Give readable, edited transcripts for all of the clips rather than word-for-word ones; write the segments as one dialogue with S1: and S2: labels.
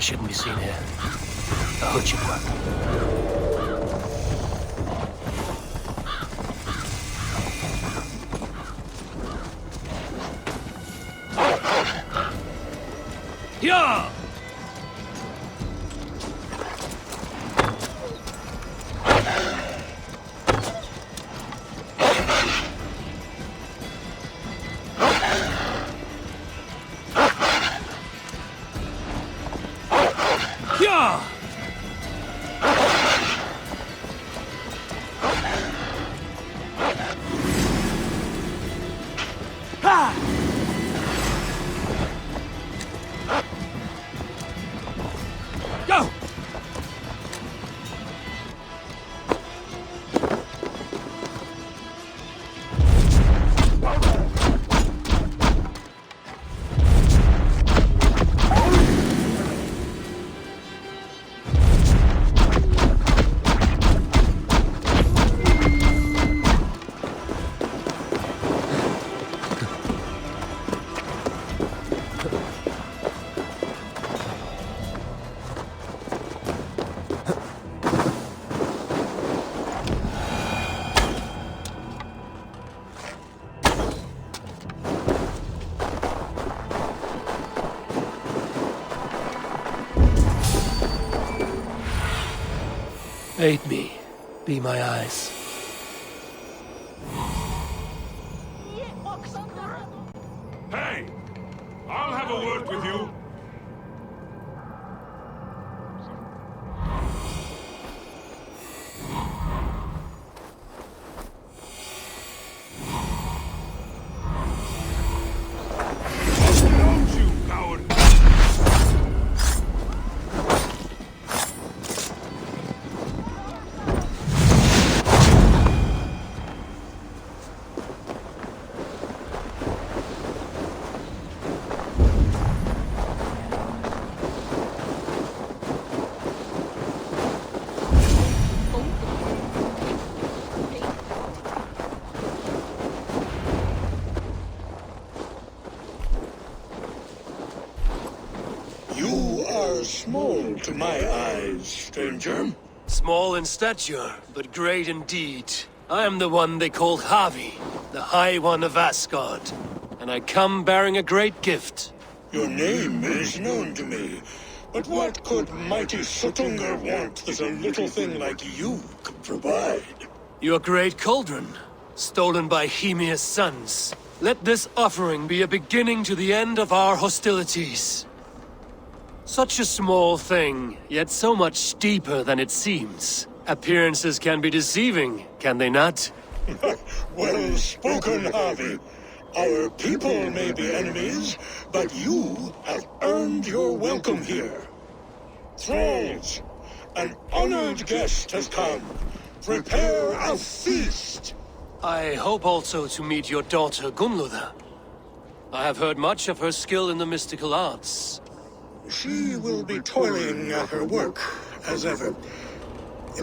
S1: shouldn't be seen here. The hood should work. Yeah! Yeah! Go! 'Aid me. Be my eyes.
S2: Hey! I'll have a word with you. Don't you, coward!
S3: You are small to my eyes, stranger.
S1: Small in stature, but great in deed. I am the one they call Havi, the High One of Asgard. And I come bearing a great gift.
S3: Your name is known to me, but what could mighty Suttungr want that a little thing like you could provide?
S1: Your great cauldron, stolen by Hemia's sons. Let this offering be a beginning to the end of our hostilities. Such a small thing, yet so much deeper than it seems. Appearances can be deceiving, can they not?
S3: Well spoken, Harvey. Our people may be enemies, but you have earned your welcome here. Thralls, an honored guest has come. Prepare a feast.
S1: I hope also to meet your daughter Gunnlöda. I have heard much of her skill in the mystical arts.
S3: She will be toiling at her work, as ever.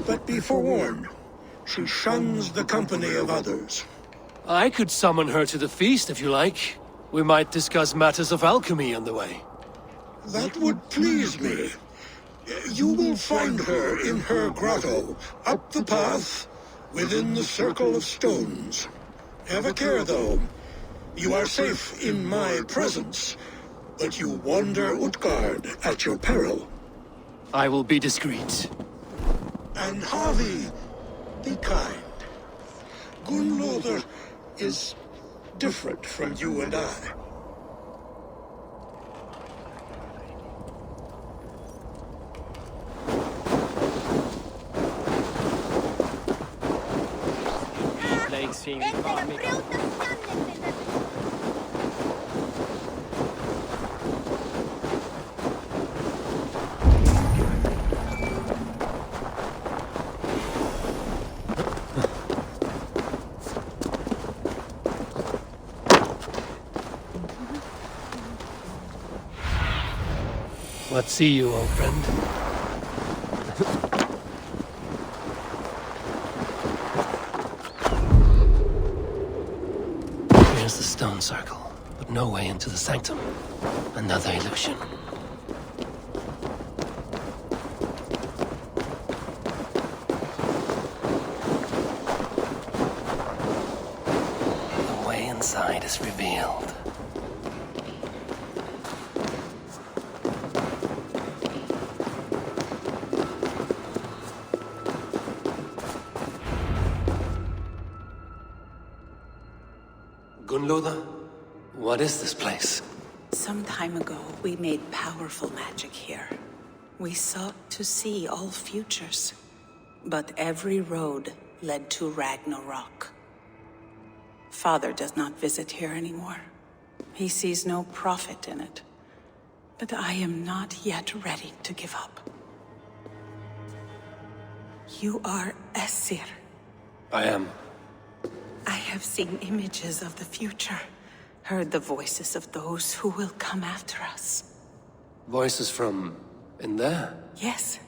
S3: But be forewarned, she shuns the company of others.
S1: I could summon her to the feast if you like. We might discuss matters of alchemy on the way.
S3: That would please me. You will find her in her grotto, up the path, within the circle of stones. Have a care, though. You are safe in my presence, but you wander Utgard at your peril.
S1: I will be discreet.
S3: And Harvey, be kind. Gunnlöda is different from you and I.
S1: Let's see you, old friend. Here's the stone circle, but no way into the sanctum. Another illusion. inside is revealed. Gunloda, what is this place?
S4: Some time ago, we made powerful magic here. We sought to see all futures, but every road led to Ragnarok. Father does not visit here anymore. He sees no profit in it. But I am not yet ready to give up. You are Esir.
S1: I am.
S4: I have seen images of the future, heard the voices of those who will come after us.
S1: Voices from in there?
S4: Yes,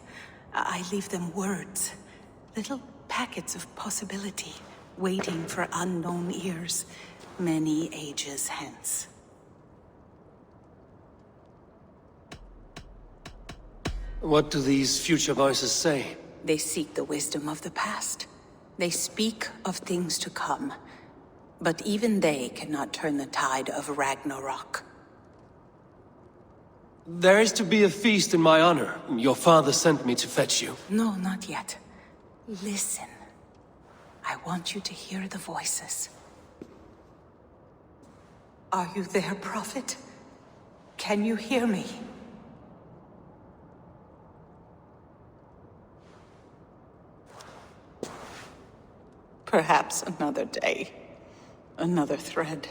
S4: I leave them words, little packets of possibility, waiting for unknown ears, many ages hence.
S1: What do these future voices say?
S4: They seek the wisdom of the past. They speak of things to come. But even they cannot turn the tide of Ragnarok.
S1: There is to be a feast in my honor. Your father sent me to fetch you.
S4: No, not yet. Listen. I want you to hear the voices. Are you there, Prophet? Can you hear me? Perhaps another day. Another thread.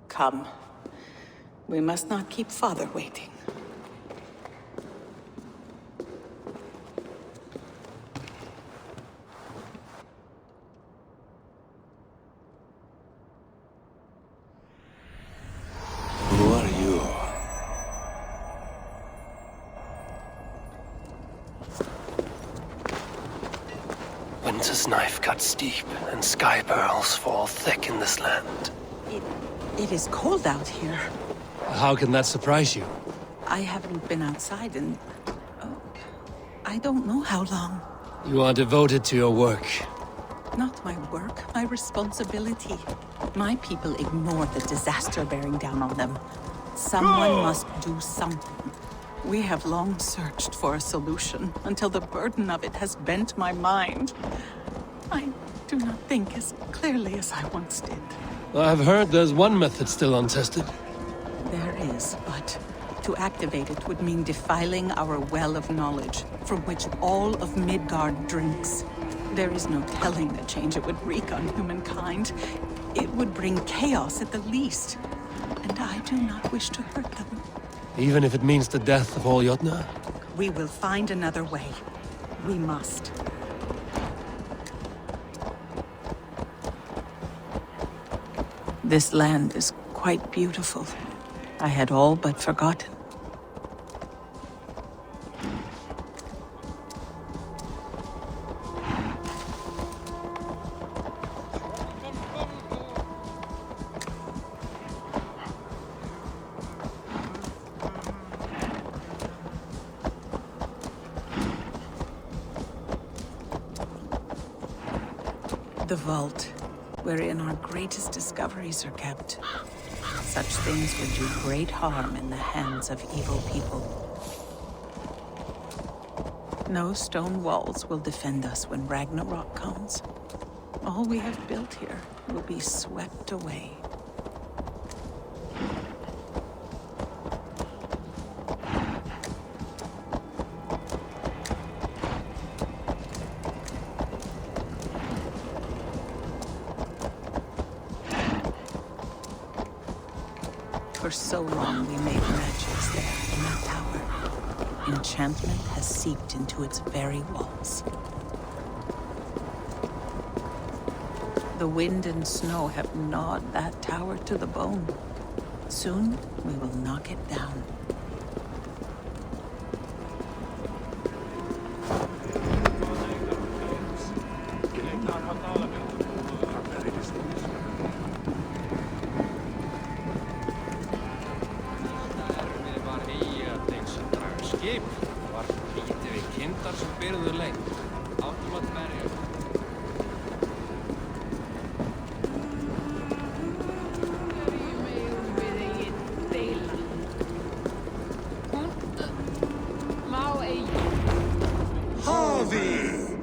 S4: Come. We must not keep Father waiting.
S1: Who are you? Winter's knife cuts deep, and sky pearls fall thick in this land.
S4: It is cold out here.
S1: How can that surprise you?
S4: I haven't been outside in... oh, I don't know how long.
S1: You are devoted to your work.
S4: Not my work, my responsibility. My people ignore the disaster bearing down on them. Someone must do something. We have long searched for a solution, until the burden of it has bent my mind. I do not think as clearly as I once did.
S1: I've heard there's one method still untested.
S4: There is, but to activate it would mean defiling our well of knowledge, from which all of Midgard drinks. There is no telling the change it would wreak on humankind. It would bring chaos at the least, and I do not wish to hurt them.
S1: Even if it means the death of all Jotnar?
S4: We will find another way. We must. This land is quite beautiful. I had all but forgotten. The vault, wherein our greatest discoveries are kept. Such things would do great harm in the hands of evil people. No stone walls will defend us when Ragnarok comes. All we have built here will be swept away. For so long we made magics there in that tower. Enchantment has seeped into its very walls. The wind and snow have gnawed that tower to the bone. Soon, we will knock it down.
S3: Harvey!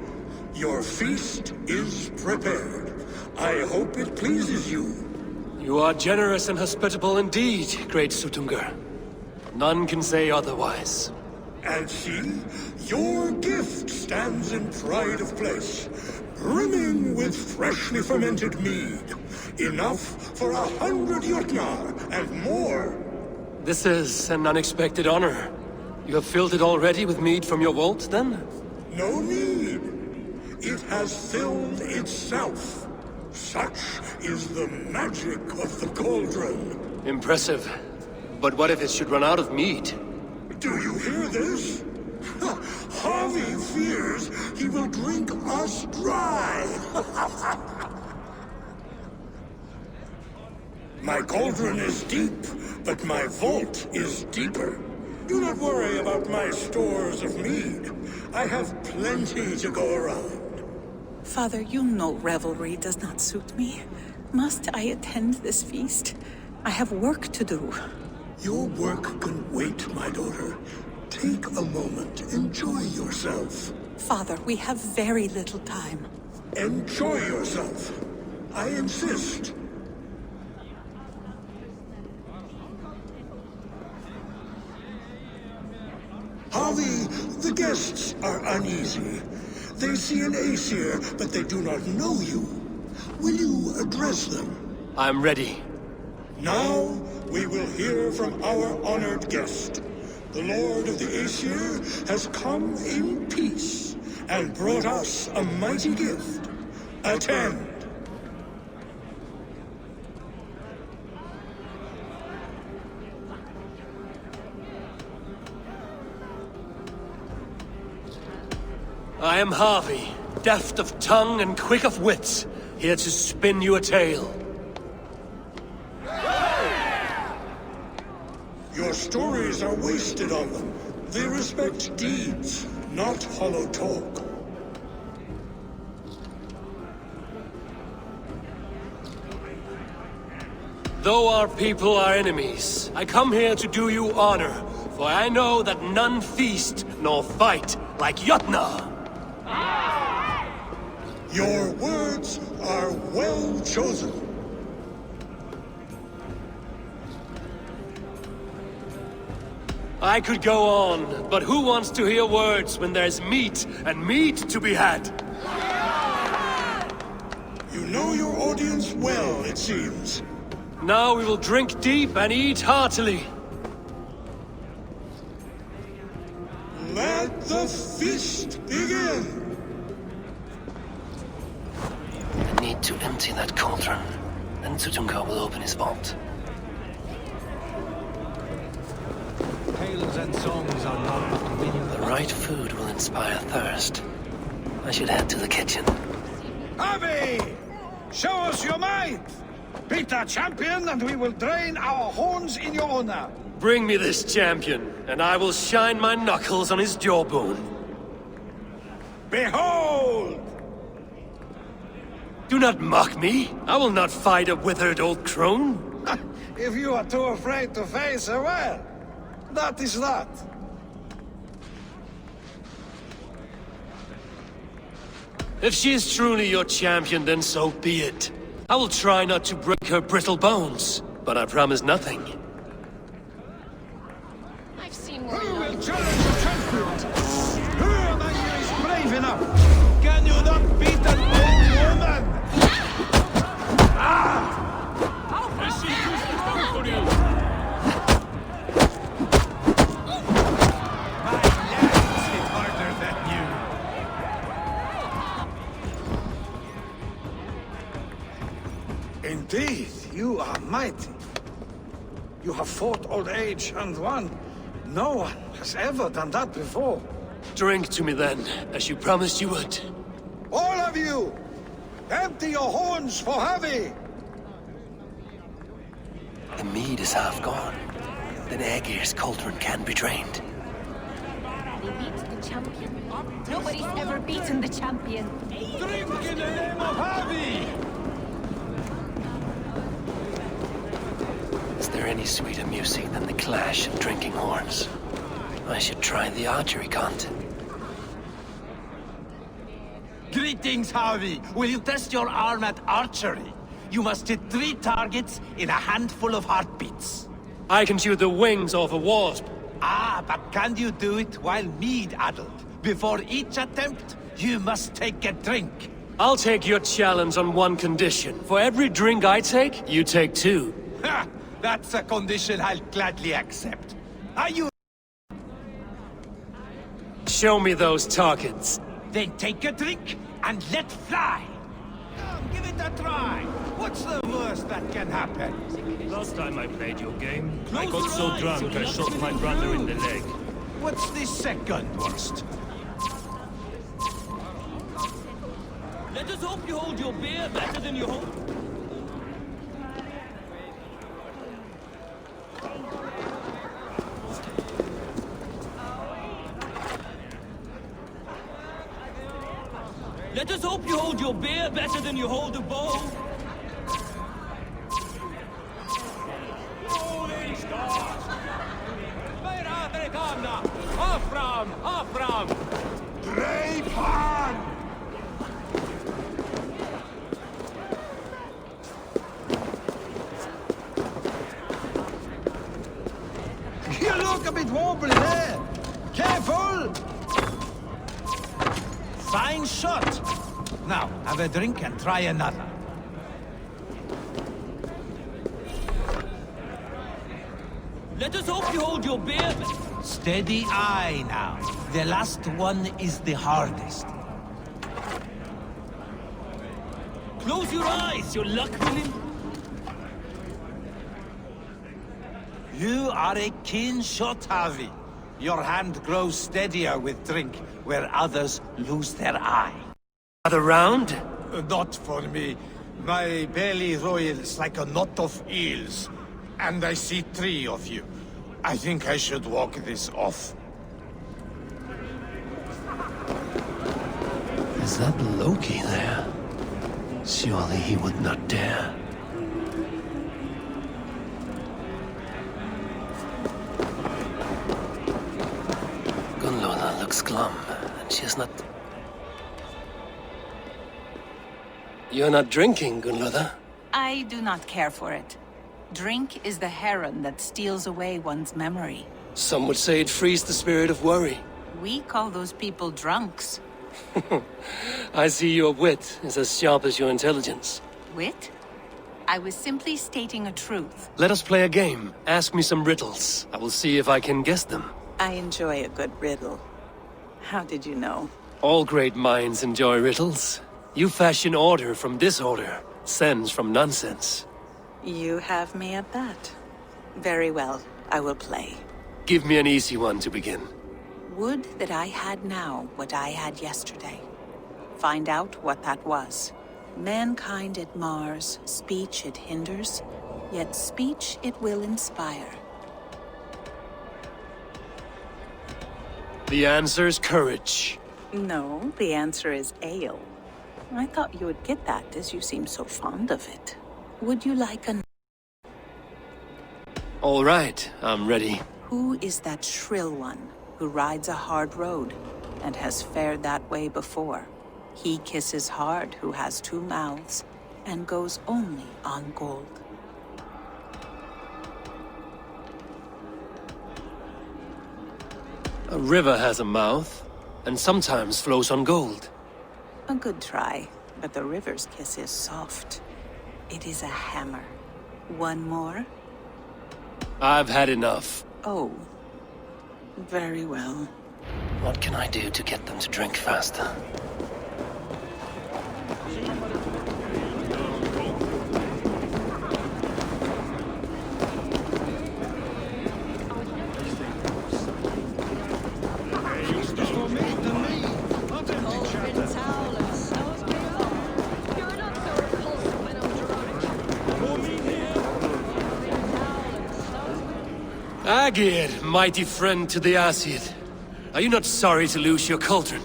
S3: Your feast is prepared. I hope it pleases you.
S1: You are generous and hospitable indeed, great Sutungur. None can say otherwise.
S3: And see, your gift stands in pride of place, brimming with freshly fermented mead. Enough for 100 Jotnar and more.
S1: This is an unexpected honor. You have filled it already with mead from your vault, then?
S3: No need. It has filled itself. Such is the magic of the cauldron.
S1: Impressive. But what if it should run out of mead?
S3: Do you hear this? Harvey fears he will drink us dry. My cauldron is deep, but my vault is deeper. Do not worry about my stores of mead. I have plenty to go around.
S4: Father, you know revelry does not suit me. Must I attend this feast? I have work to do.
S3: Your work can wait, my daughter. Take a moment. Enjoy yourself.
S4: Father, we have very little time.
S3: Enjoy yourself. I insist. Harvey, the guests are uneasy. They see an Aesir, but they do not know you. Will you address them?
S1: I'm ready.
S3: Now, we will hear from our honored guest. The Lord of the Aesir has come in peace and brought us a mighty gift. Attend.
S1: I am Harvey, deft of tongue and quick of wit, here to spin you a tale.
S3: Your stories are wasted on them. They respect deeds, not hollow talk.
S1: Though our people are enemies, I come here to do you honor, for I know that none feast nor fight like Jotnar.
S3: Your words are well chosen.
S1: I could go on, but who wants to hear words when there's meat and meat to be had?
S3: You know your audience well, it seems.
S1: Now we will drink deep and eat heartily.
S3: Let the feast begin!
S1: I need to empty that cauldron, then Sutungur will open his vault.
S5: Tales and songs are not meaningless.
S1: The right food will inspire thirst. I should head to the kitchen.
S5: Harvey! Show us your might! Beat our champion and we will drain our horns in your honor.
S1: Bring me this champion, and I will shine my knuckles on his jawbone.
S5: Behold!
S1: Do not mock me. I will not fight a withered old crone.
S5: If you are too afraid to face her, well, that is that.
S1: If she is truly your champion, then so be it. I will try not to break her brittle bones, but I promise nothing.
S6: I've seen
S5: Who
S6: more
S5: will challenge the champion? Who among you is brave enough? Can you not beat an old woman?
S2: Is she too strong for you?
S5: My legs hit harder than you. Indeed, you are mighty. You have fought old age and won. No one has ever done that before.
S1: Drink to me then, as you promised you would.
S5: All of you! Empty your horns for Harvey!
S1: The mead is half gone. Then Aegir's cauldron can be drained.
S6: They beat the champion. Nobody's ever beaten the champion.
S5: Drink in the name of Harvey!
S1: Is there any sweeter music than the clash of drinking horns? I should try the archery contest.
S7: Greetings, Harvey. Will you test your arm at archery? You must hit 3 targets in a handful of heartbeats.
S1: I can shoot the wings off a wasp.
S7: Ah, but can you do it while mead-addled? Before each attempt, you must take a drink.
S1: I'll take your challenge on one condition. For every drink I take, you take 2.
S7: Ha! That's a condition I'll gladly accept. Are you...
S1: Show me those targets.
S7: Then take a drink and let fly. Come, give it a try. What's the worst that can happen?
S2: Last time I played your game, I
S7: Close
S2: got
S7: your
S2: so
S7: eyes,
S2: drunk
S7: you're
S2: I
S7: not
S2: shot my
S7: getting
S2: brother in
S7: through.
S2: the leg.
S7: What's the second worst?
S8: Let us hope you hold your beer better than you hold... Let us hope you hold your beer better than you hold a bow.
S5: You look a bit wobbly there. Careful!
S7: Fine shot. Now, have a drink and try another.
S8: Let us hope you hold your beer...
S7: Steady eye now. The last one is the hardest.
S8: Close your eyes, your luck will...
S7: You are a keen shot, Harvey. Your hand grows steadier with drink, where others lose their eye.
S1: Another round?
S5: Not for me. My belly roils like a knot of eels. And I see 3 of you. I think I should walk this off.
S1: Is that Loki there? Surely he would not dare. Gunloda looks glum, and she is not... You're not drinking, Gunloda?
S4: I do not care for it. Drink is the heron that steals away one's memory.
S1: Some would say it frees the spirit of worry.
S4: We call those people drunks.
S1: I see your wit is as sharp as your intelligence.
S4: Wit? I was simply stating a truth.
S1: Let us play a game. Ask me some riddles. I will see if I can guess them.
S4: I enjoy a good riddle. How did you know?
S1: All great minds enjoy riddles. You fashion order from disorder, sense from nonsense.
S4: You have me at that. Very well, I will play.
S1: Give me an easy one to begin.
S4: Would that I had now what I had yesterday. Find out what that was. Mankind it mars, speech it hinders, yet speech it will inspire.
S1: The answer's courage.
S4: No, the answer is ale. I thought you would get that, as you seem so fond of it. Would you like a...
S1: All right, I'm ready.
S4: Who is that shrill one who rides a hard road and has fared that way before? He kisses hard who has 2 mouths and goes only on gold.
S1: A river has a mouth, and sometimes flows on gold.
S4: A good try, but the river's kiss is soft. It is a hammer. One more?
S1: I've had enough.
S4: Oh. Very well.
S1: What can I do to get them to drink faster? Agir, mighty friend to the Aesir. Are you not sorry to lose your cauldron?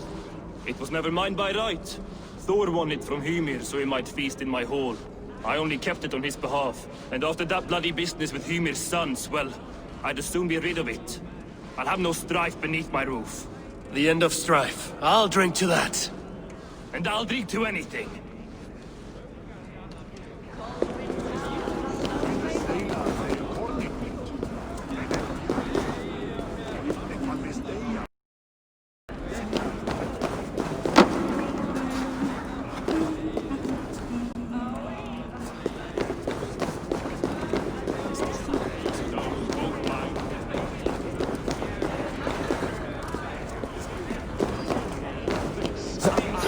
S8: It was never mine by right. Thor won it from Hymir so he might feast in my hall. I only kept it on his behalf, and after that bloody business with Hymir's sons, well, I'd as soon be rid of it. I'll have no strife beneath my roof.
S1: The end of strife. I'll drink to that.
S8: and I'll drink to anything.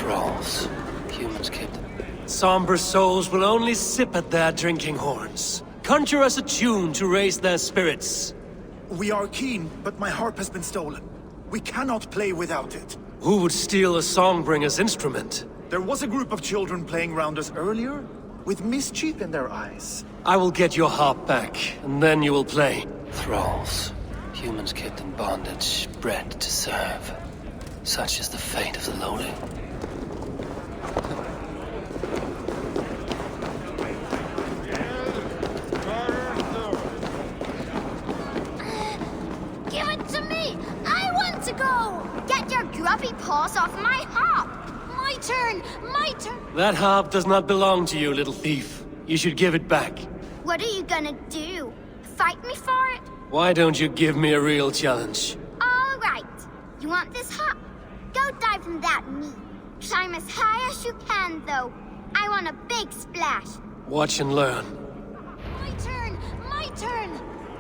S1: Thralls. Humans kept. Somber souls will only sip at their drinking horns. Conjure us a tune to raise their spirits.
S9: We are keen, but my harp has been stolen. We cannot play without it.
S1: Who would steal a songbringer's instrument?
S9: There was a group of children playing round us earlier, with mischief in their eyes.
S1: I will get your harp back, and then you will play. Thralls. Humans kept in bondage, bred to serve. Such is the fate of the lowly.
S6: Give it to me! I want to go! Get your grubby paws off my harp! My turn! My turn!
S1: That harp does not belong to you, little thief. You should give it back.
S6: What are you gonna do? Fight me for it?
S1: Why don't you give me a real challenge?
S6: All right. You want this harp? Go dive in that knee. Climb as high as you can, though. I want a big splash.
S1: Watch and learn.
S6: My turn! My turn!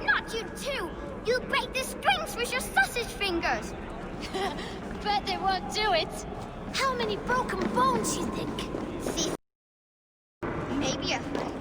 S6: Not you too! You'll break the strings with your sausage fingers! Bet they won't do it! How many broken bones, you think? See? Maybe 100.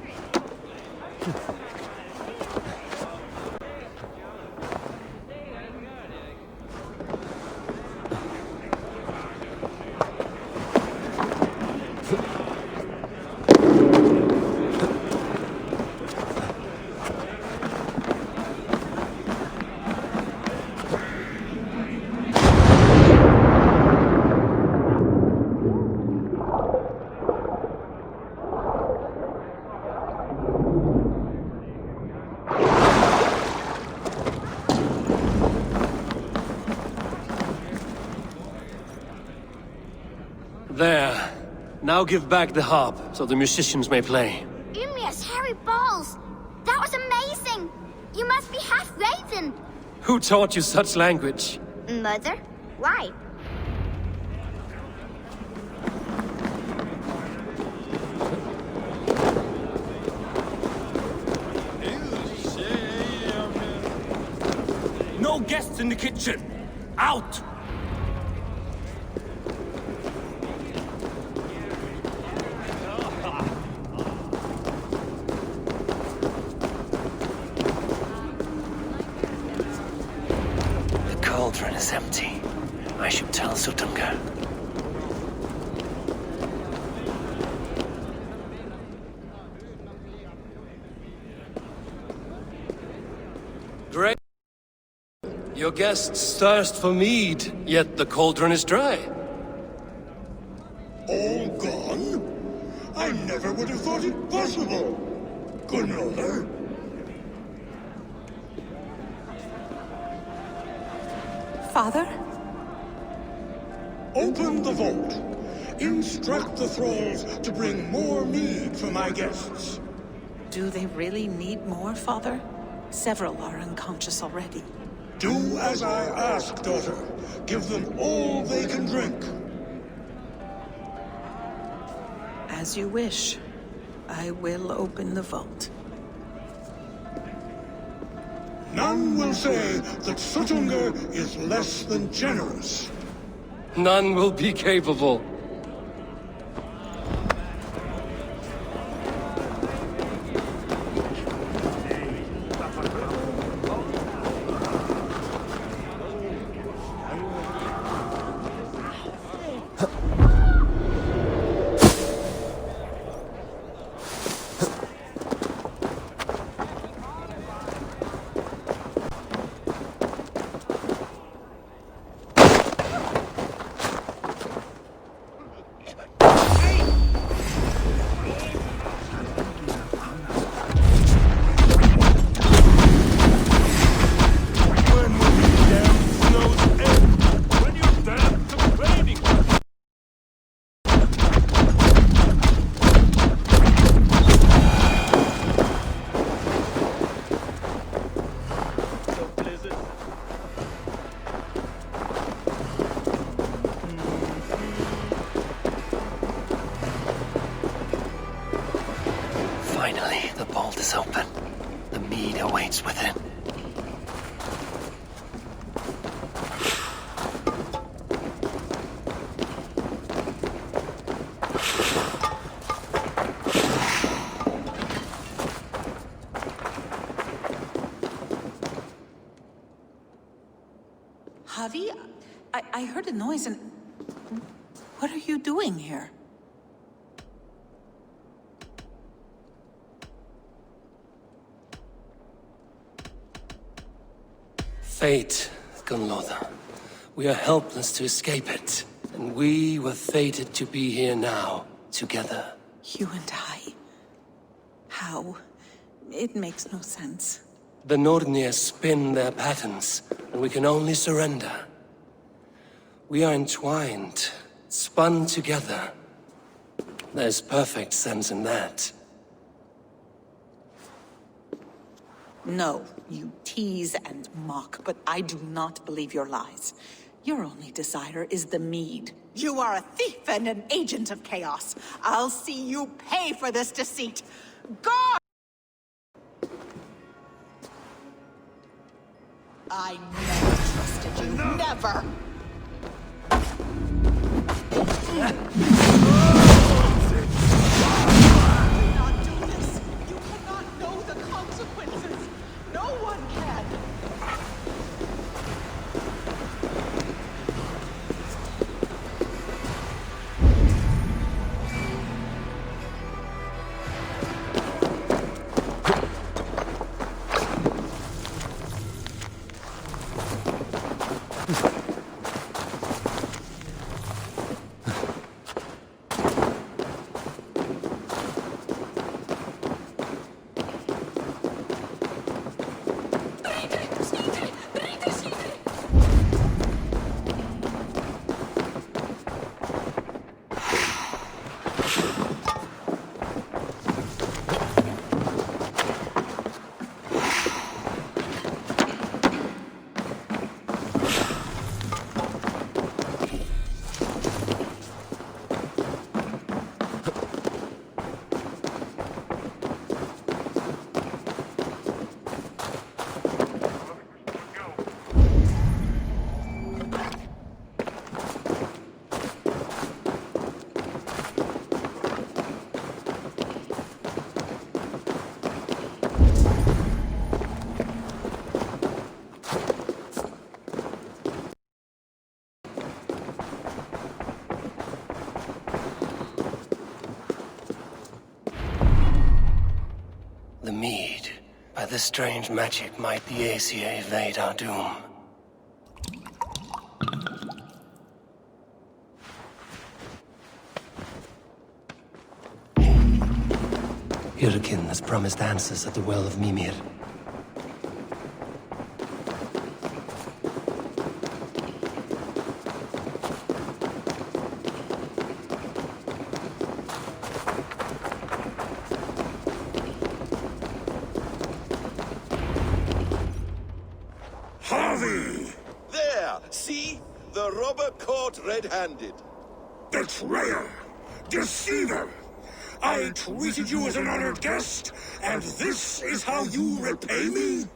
S1: There. Now give back the harp, so the musicians may play.
S6: Ymir's hairy balls! That was amazing! You must be half raven!
S1: Who taught you such language?
S6: Mother? Why?
S8: No guests in the kitchen! Out!
S1: The cauldron is empty. I should tell Sutunga. Great. Your guests thirst for mead, yet the cauldron is dry.
S3: All gone? I never would have thought it possible. Gunnar.
S4: Father?
S3: Open the vault. Instruct the thralls to bring more mead for my guests.
S4: Do they really need more, Father? Several are unconscious already.
S3: Do as I ask, daughter. Give them all they can drink.
S4: As you wish. I will open the vault.
S3: None will say that Sutunga is less than generous.
S1: None will be capable. Finally, the vault is open. The mead awaits within.
S4: Javi, I heard a noise and... What are you doing here?
S1: Fate, Gunlotha. We are helpless to escape it. And we were fated to be here now, together.
S4: You and I? How? It makes no sense.
S1: The Nordnir spin their patterns, and we can only surrender. We are entwined, spun together. There's perfect sense in that.
S4: No, you tease and mock, but I do not believe your lies. Your only desire is the mead. You are a thief and an agent of chaos. I'll see you pay for this deceit. Guard! I never trusted you. Never! Do not do this. You cannot know the consequences. No one can.
S1: The mead. By this strange magic might the Aesir evade our doom. Hyrkin has promised answers at the Well of Mimir.
S3: Harvey!
S10: There! See? The robber caught red-handed.
S3: Betrayer! Deceiver! I treated you as an honored guest, and this is how you repay me?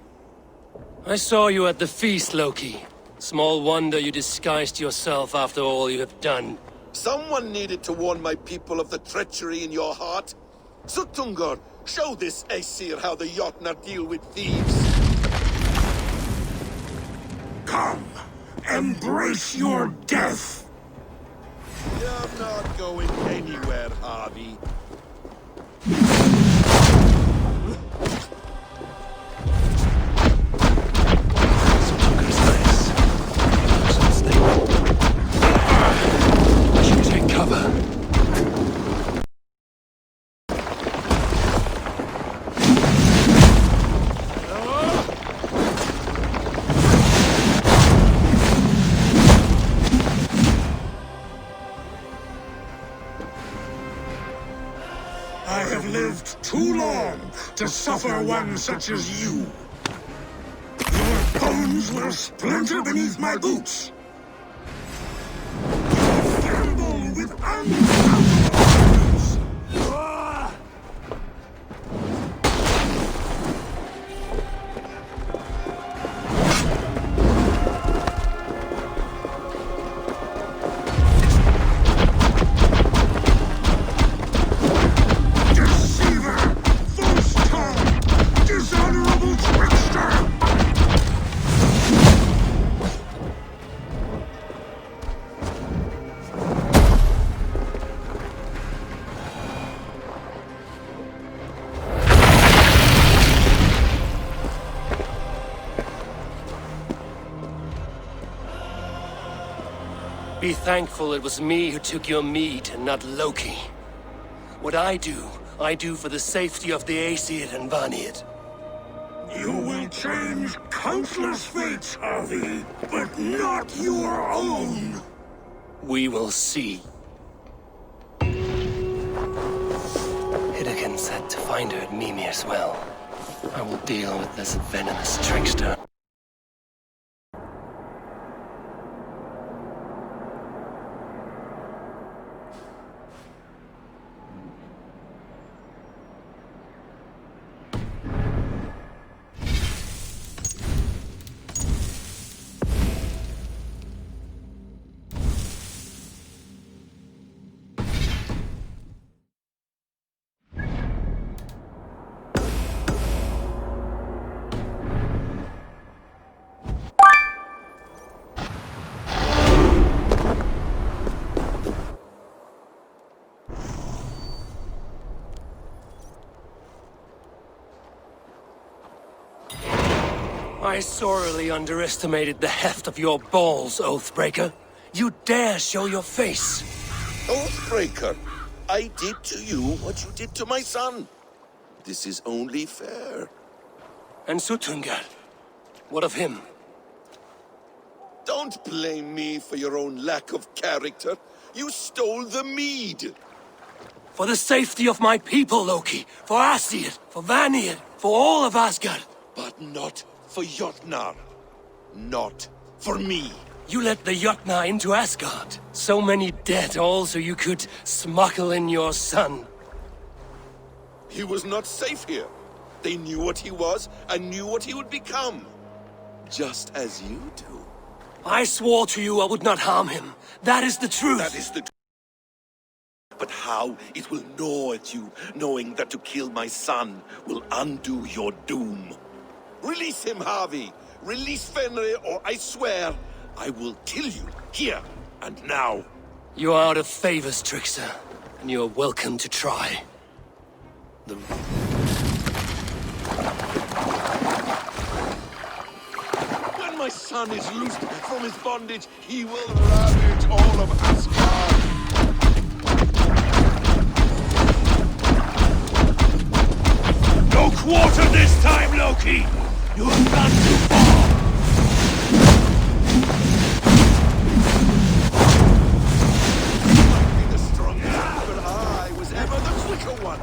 S1: I saw you at the feast, Loki. Small wonder you disguised yourself after all you have done.
S10: Someone needed to warn my people of the treachery in your heart. Sutungur, show this Aesir how the Jotnar deal with thieves.
S3: Come, embrace your death!
S10: You're not going anywhere, Harvey.
S1: Take cover.
S3: I have lived too long to suffer one such as you. Your bones will splinter beneath my boots. You gamble with uncountable odds.
S1: Be thankful it was me who took your mead and not Loki. What I do for the safety of the Aesir and Vanir.
S3: You will change countless fates, Harvey, but not your own.
S1: We will see. Hidekin said to find her at Mimir's well. I will deal with this venomous trickster. I sorely underestimated the heft of your balls, Oathbreaker. You dare show your face!
S10: Oathbreaker, I did to you what you did to my son. This is only fair.
S1: And Suttungr? What of him?
S10: Don't blame me for your own lack of character. You stole the mead.
S1: For the safety of my people, Loki. For Aesir, for Vanir, for all of Asgard.
S10: But not for Jotnar. Not for me.
S1: You let the Jotnar into Asgard. So many dead, all so you could smuggle in your son.
S10: He was not safe here. They knew what he was and knew what he would become. Just as you do.
S1: I swore to you I would not harm him. That is the truth.
S10: That is the truth. But how it will gnaw at you, knowing that to kill my son will undo your doom. Release him, Harvey! Release Fenrir, or I swear, I will kill you, here and now.
S1: You are out of favors, trickster, and you are welcome to try.
S10: When my son is loosed from his bondage, he will ravage all of Asgard.
S2: No quarter this time, Loki! You have gone too far!
S10: You might be the strongest, but I was ever the quicker one.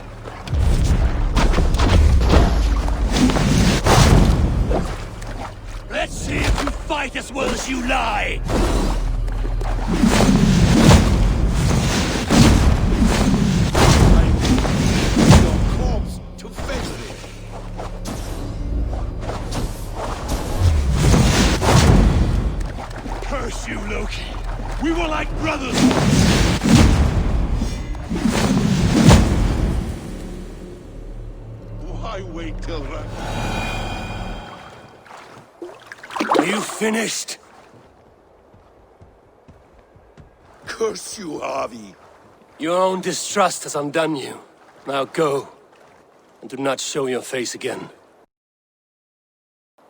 S1: Let's see if you fight as well as you lie!
S10: Your corpse to Fenrir.
S2: Curse you, Loki! We were like brothers!
S10: Why wait till that?
S1: Are you finished?
S10: Curse you, Harvey.
S1: Your own distrust has undone you. Now go, and do not show your face again.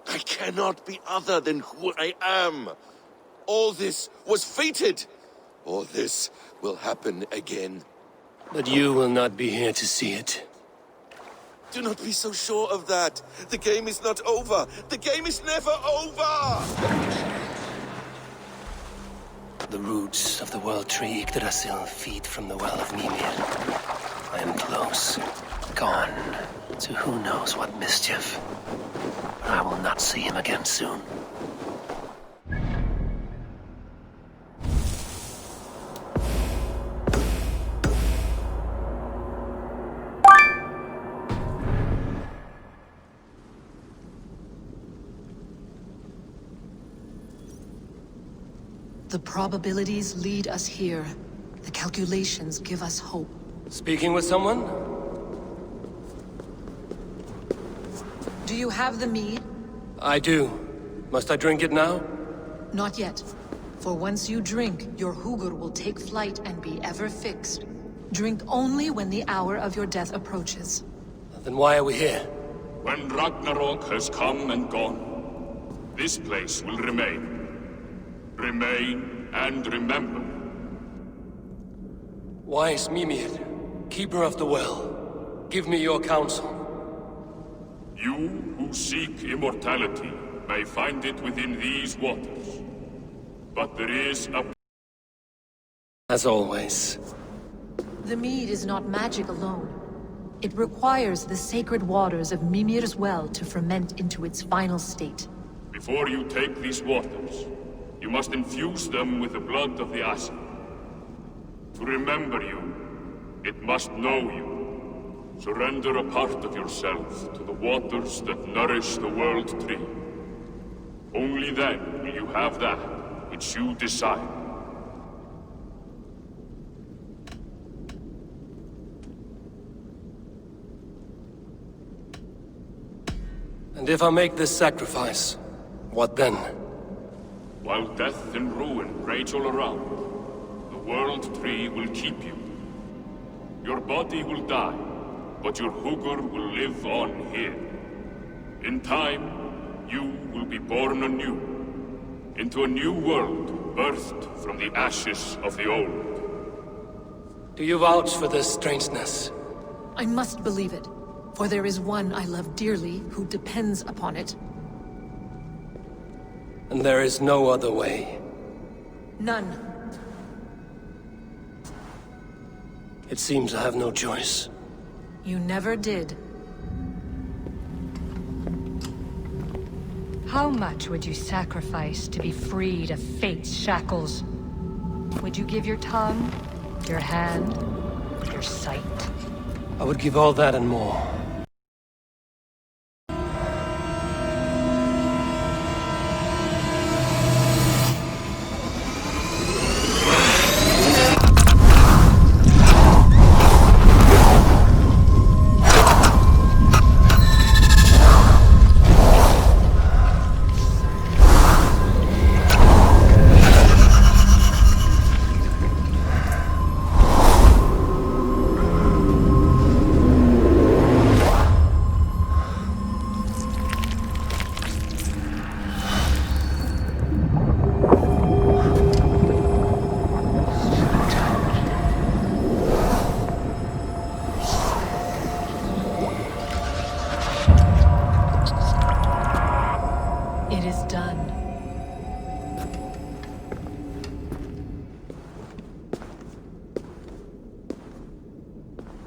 S10: I cannot be other than who I am. All this was fated. All this will happen again.
S1: But you will not be here to see it.
S10: Do not be so sure of that. The game is not over. The game is never over!
S1: The roots of the world tree Yggdrasil feed from the well of Mimir. I am close. Gone to who knows what mischief. But I will not see him again soon.
S11: The probabilities lead us here. The calculations give us hope.
S1: Speaking with someone?
S11: Do you have the mead?
S1: I do. Must I drink it now?
S11: Not yet. For once you drink, your Hugur will take flight and be ever fixed. Drink only when the hour of your death approaches.
S1: Then why are we here?
S2: When Ragnarok has come and gone, this place will remain. Remain and remember.
S1: Wise Mimir, keeper of the well, give me your counsel.
S12: You who seek immortality may find it within these waters. But there is a...
S1: As always.
S11: The mead is not magic alone. It requires the sacred waters of Mimir's well to ferment into its final state.
S12: Before you take these waters, you must infuse them with the blood of the Ashen. To remember you, it must know you. Surrender a part of yourself to the waters that nourish the World Tree. Only then will you have that which you desire.
S1: And if I make this sacrifice, what then?
S12: While death and ruin rage all around, the World Tree will keep you. Your body will die, but your Hugur will live on here. In time, you will be born anew, into a new world birthed from the ashes of the old.
S1: Do you vouch for this strangeness?
S11: I must believe it, for there is one I love dearly who depends upon it.
S1: And there is no other way.
S11: None.
S1: It seems I have no choice.
S11: You never did. How much would you sacrifice to be freed of fate's shackles? Would you give your tongue, your hand, your sight?
S1: I would give all that and more.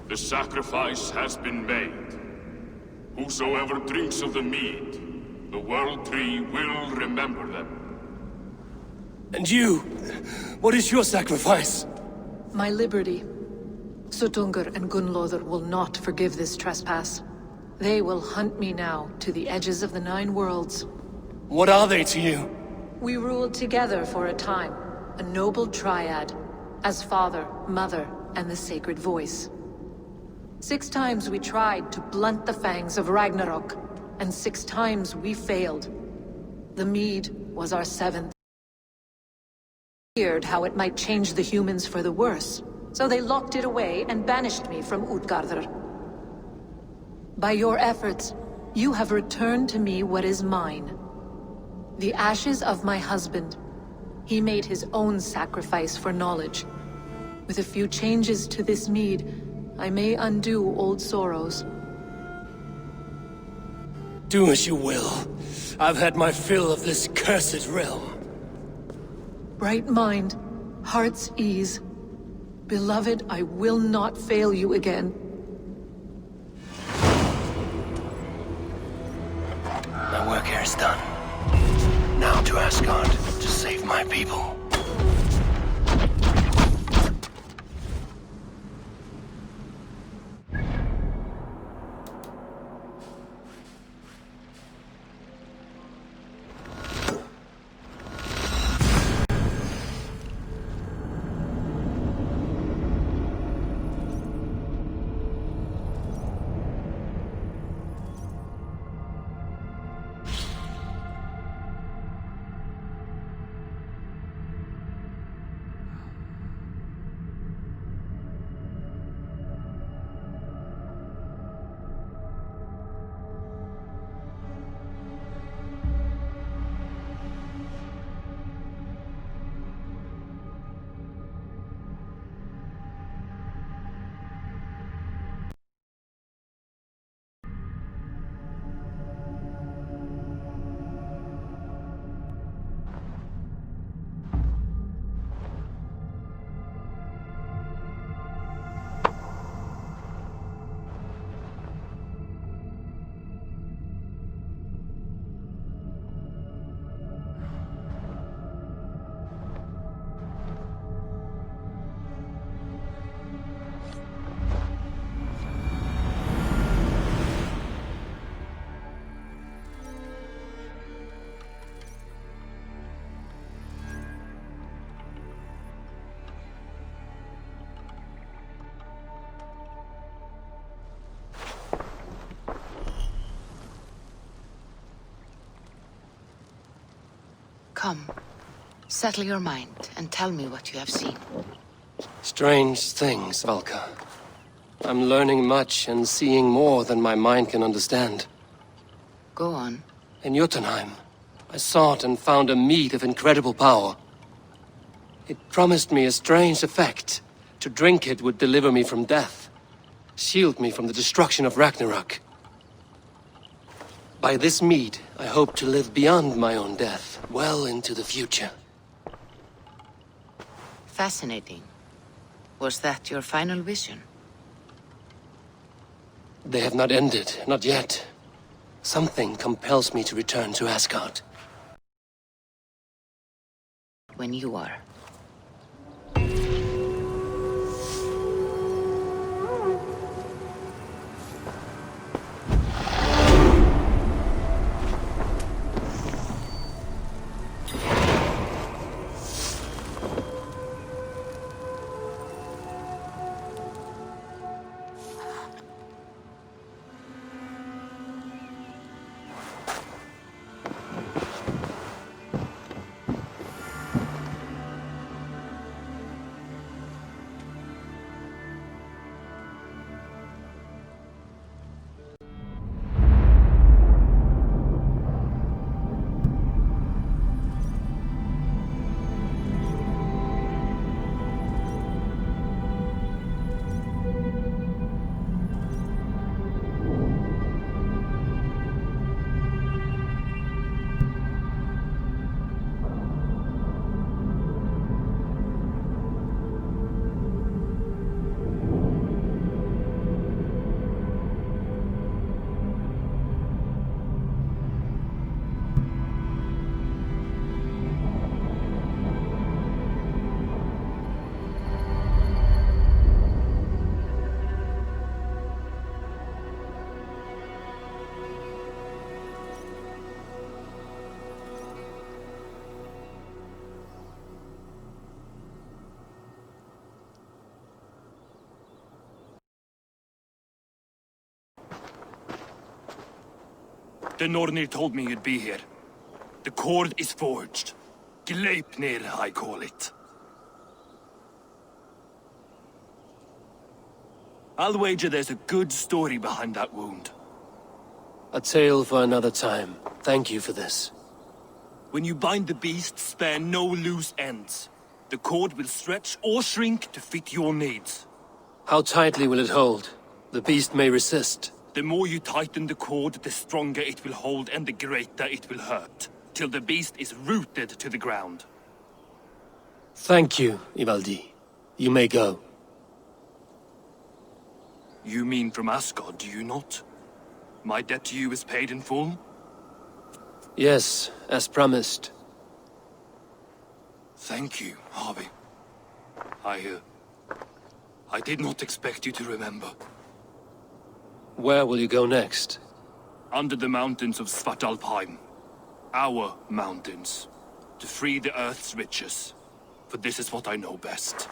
S12: The sacrifice has been made. Whosoever drinks of the mead, the World Tree will remember them.
S1: And you? What is your sacrifice?
S11: My liberty. Suttungr and Gunnlóðr will not forgive this trespass. They will hunt me now to the edges of the 9 worlds.
S1: What are they to you?
S11: We ruled together for a time, a noble triad, as father, mother, and the sacred voice. 6 times we tried to blunt the fangs of Ragnarok, and 6 times we failed. The mead was our 7th. Feared how it might change the humans for the worse, so they locked it away and banished me from Utgardr. By your efforts, you have returned to me what is mine. The ashes of my husband. He made his own sacrifice for knowledge. With a few changes to this mead, I may undo old sorrows.
S1: Do as you will. I've had my fill of this cursed realm.
S11: Bright mind, heart's ease. Beloved, I will not fail you again.
S1: My work here is done. Now to Asgard, to save my people.
S13: Come. Settle your mind and tell me what you have seen.
S1: Strange things, Valka. I'm learning much and seeing more than my mind can understand.
S13: Go on.
S1: In Jotunheim, I sought and found a mead of incredible power. It promised me a strange effect. To drink it would deliver me from death, shield me from the destruction of Ragnarok. By this mead, I hope to live beyond my own death, well into the future.
S13: Fascinating. Was that your final vision?
S1: They have not ended, not yet. Something compels me to return to Asgard.
S13: When you are.
S8: The Nornir told me you'd be here. The cord is forged. Gleipnir, I call it. I'll wager there's a good story behind that wound.
S1: A tale for another time. Thank you for this.
S8: When you bind the beast, spare no loose ends. The cord will stretch or shrink to fit your needs.
S1: How tightly will it hold? The beast may resist.
S8: The more you tighten the cord, the stronger it will hold and the greater it will hurt, till the beast is rooted to the ground.
S1: Thank you, Ivaldi. You may go.
S8: You mean from Asgard, do you not? My debt to you is paid in full?
S1: Yes, as promised.
S8: Thank you, Harvey. I did not expect you to remember.
S1: Where will you go next?
S8: Under the mountains of Svartalfheim. Our mountains. To free the Earth's riches. For this is what I know best.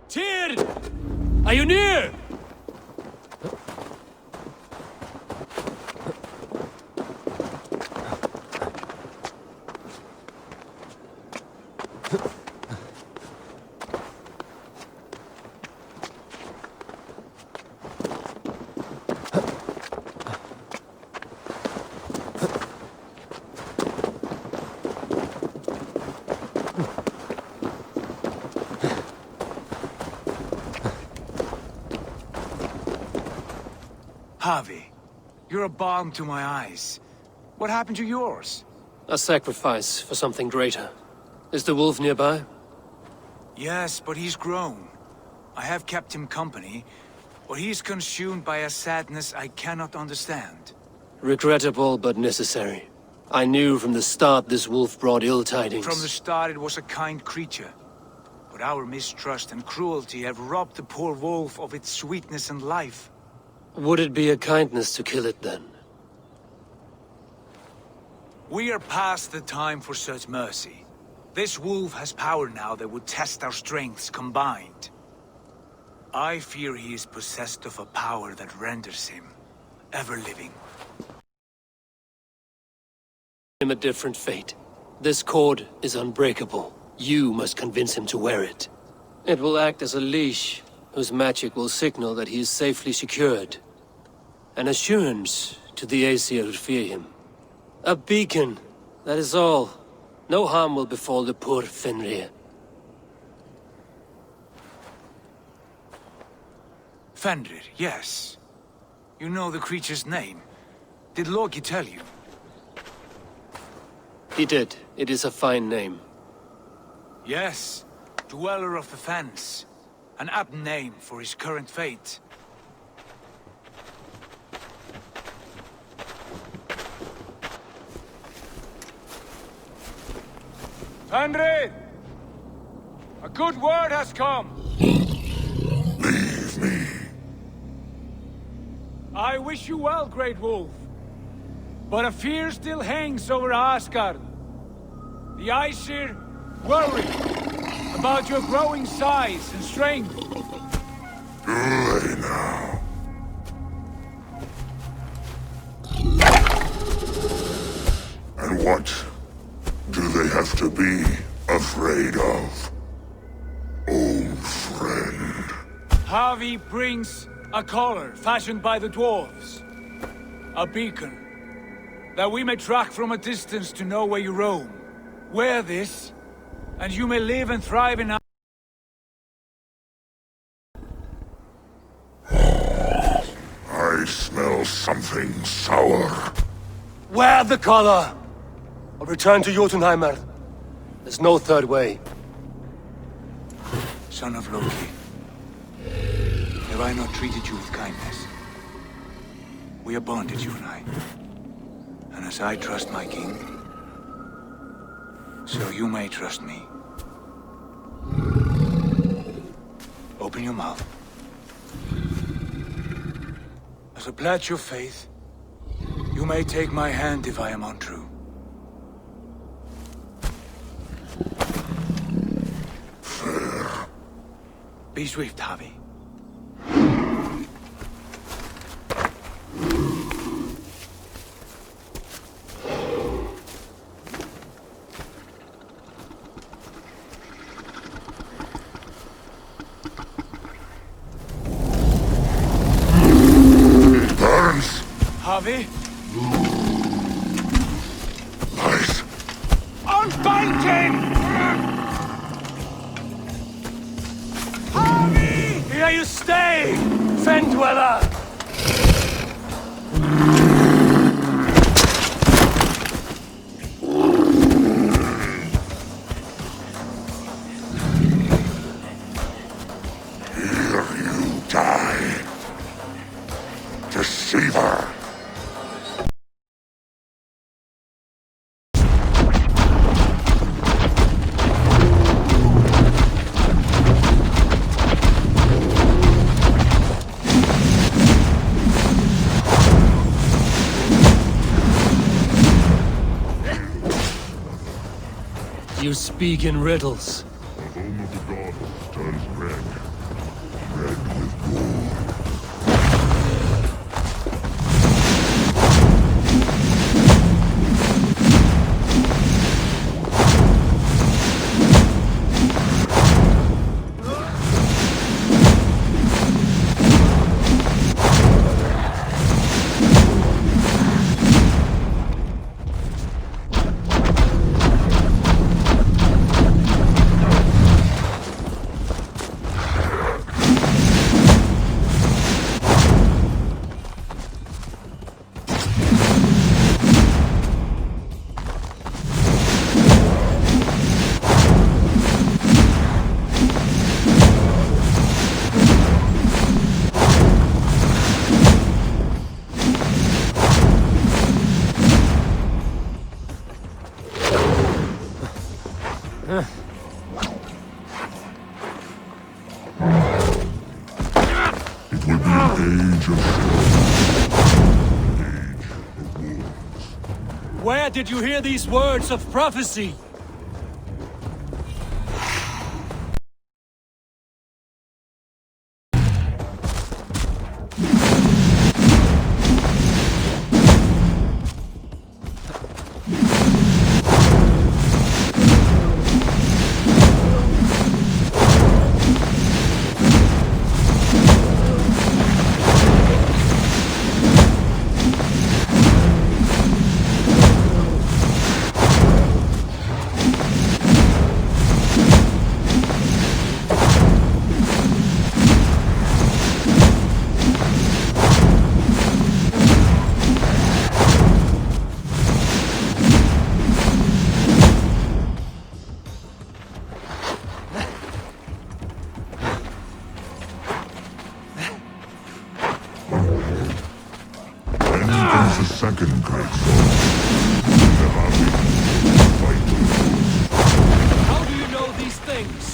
S1: Tyr! Are you near?
S9: Harvey, you're a balm to my eyes. What happened to yours?
S1: A sacrifice for something greater. Is the wolf nearby?
S9: Yes, but he's grown.
S5: I have kept him company, but he is consumed by a sadness I cannot understand.
S1: Regrettable, but necessary. I knew from the start this wolf brought ill tidings.
S5: From the start it was a kind creature. But our mistrust and cruelty have robbed the poor wolf of its sweetness and life.
S1: Would it be a kindness to kill it then?
S5: We are past the time for such mercy. This wolf has power now that would test our strengths combined. I fear he is possessed of a power that renders him ever-living.
S1: Him a different fate. This cord is unbreakable. You must convince him to wear it. It will act as a leash, whose magic will signal that he is safely secured. An assurance to the Aesir who fear him. A beacon, that is all. No harm will befall the poor Fenrir.
S5: Fenrir, yes. You know the creature's name. Did Loki tell you?
S1: He did. It is a fine name.
S5: Yes. Dweller of the Fens. An apt name for his current fate. Fenrir! A good word has come!
S3: Leave me.
S5: I wish you well, Great Wolf. But a fear still hangs over Asgard. The Aesir worry about your growing size and strength.
S3: Do they now? And what do they have to be afraid of, old friend?
S5: Havi brings a collar fashioned by the dwarves. A beacon, that we may track from a distance to know where you roam. Wear this, and you may live and thrive in
S3: I smell something sour.
S1: Wear the collar! Or return to Jotunheimer. There's no third way.
S5: Son of Loki, have I not treated you with kindness? We are bonded, you and I. And as I trust my king, so you may trust me. Open your mouth. As a pledge of faith, you may take my hand if I am untrue.
S3: Fair.
S5: Be swift, Havi.
S3: Burns.
S5: Havi?
S3: Lies.
S5: Unbind him! Havi!
S1: Here you stay, Fen Dweller!
S3: Here you die. Deceiver.
S1: You speak in riddles.
S3: The home of the gods turns red. Red with gold.
S1: Where did you hear these words of prophecy?
S3: The second great sword. The army fight to lose.
S1: How do you know these things?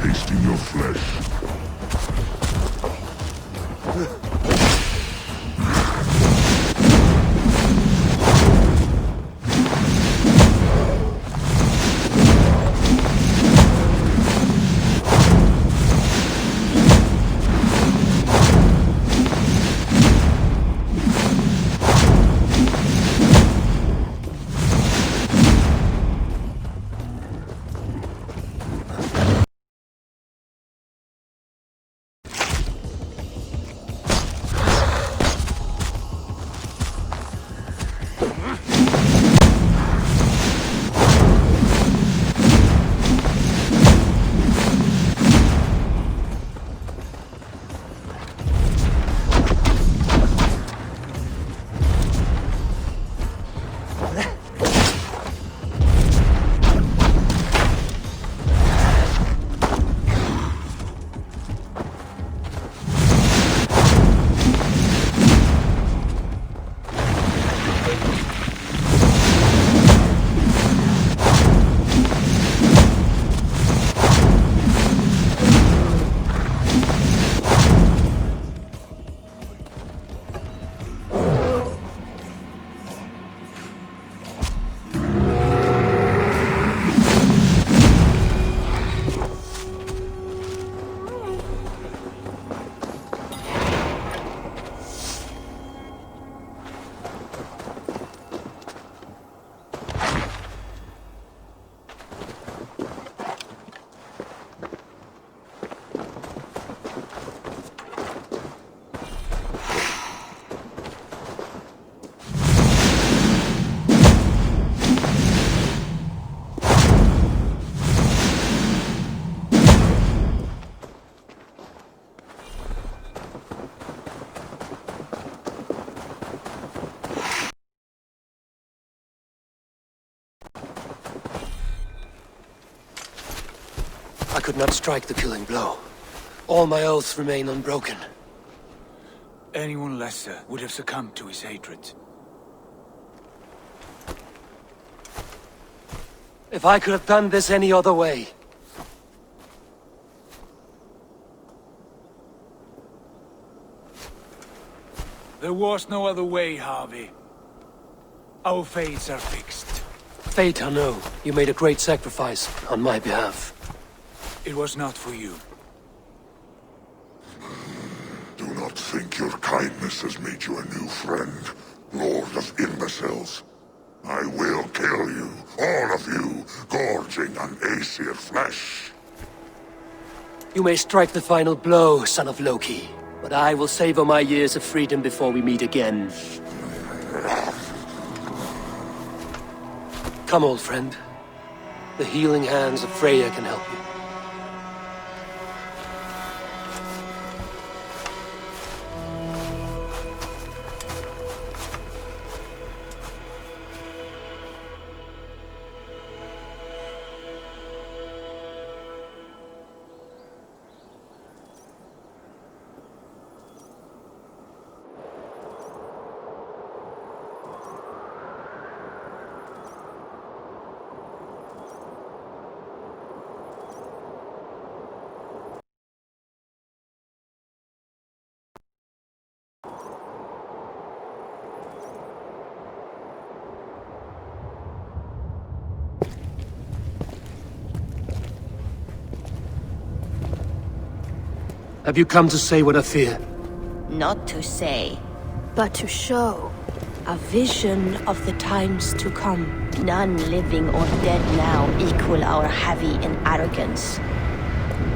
S3: Tasting your flesh.
S1: I could not strike the killing blow. All my oaths remain unbroken.
S5: Anyone lesser would have succumbed to his hatred.
S1: If I could have done this any other way.
S5: There was no other way, Harvey. Our fates are fixed.
S1: Fate, I know. You made a great sacrifice on my behalf.
S5: It was not for you.
S3: Do not think your kindness has made you a new friend, Lord of Imbeciles. I will kill you, all of you, gorging on Aesir flesh.
S1: You may strike the final blow, son of Loki, but I will savor my years of freedom before we meet again. Come, old friend. The healing hands of Freya can help you. Have you come to say what I fear?
S14: Not to say,
S15: but to show a vision of the times to come.
S14: None living or dead now equal our heavy in arrogance.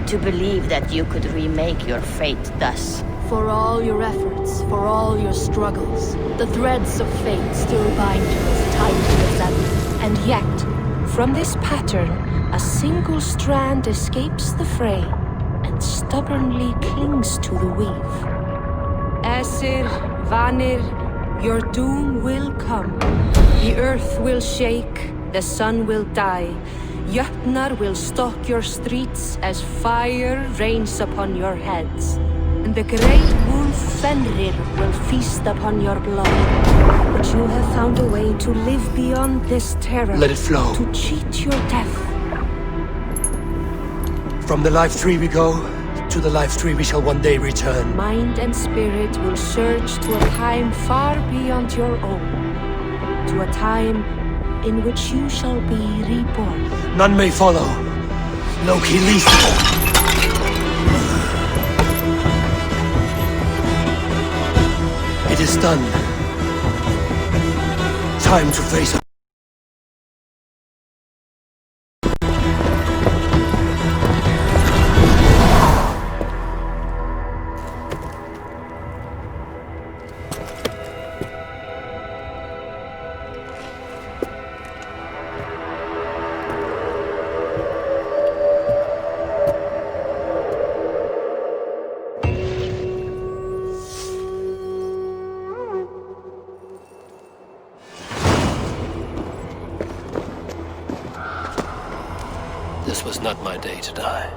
S14: To believe that you could remake your fate thus.
S15: For all your efforts, for all your struggles, the threads of fate still bind you as tight as ever. And yet, from this pattern, a single strand escapes the fray and stubbornly clings to the weave. Esir, Vanir, your doom will come. The earth will shake, the sun will die. Jötnar will stalk your streets as fire rains upon your heads. And the great wolf Fenrir will feast upon your blood. But you have found a way to live beyond this terror.
S1: Let it flow.
S15: To cheat your death.
S1: From the life tree we go, to the life tree we shall one day return.
S15: Mind and spirit will surge to a time far beyond your own. To a time in which you shall be reborn.
S1: None may follow. Loki least of all. It is done. Time to face it. This was not my day to die.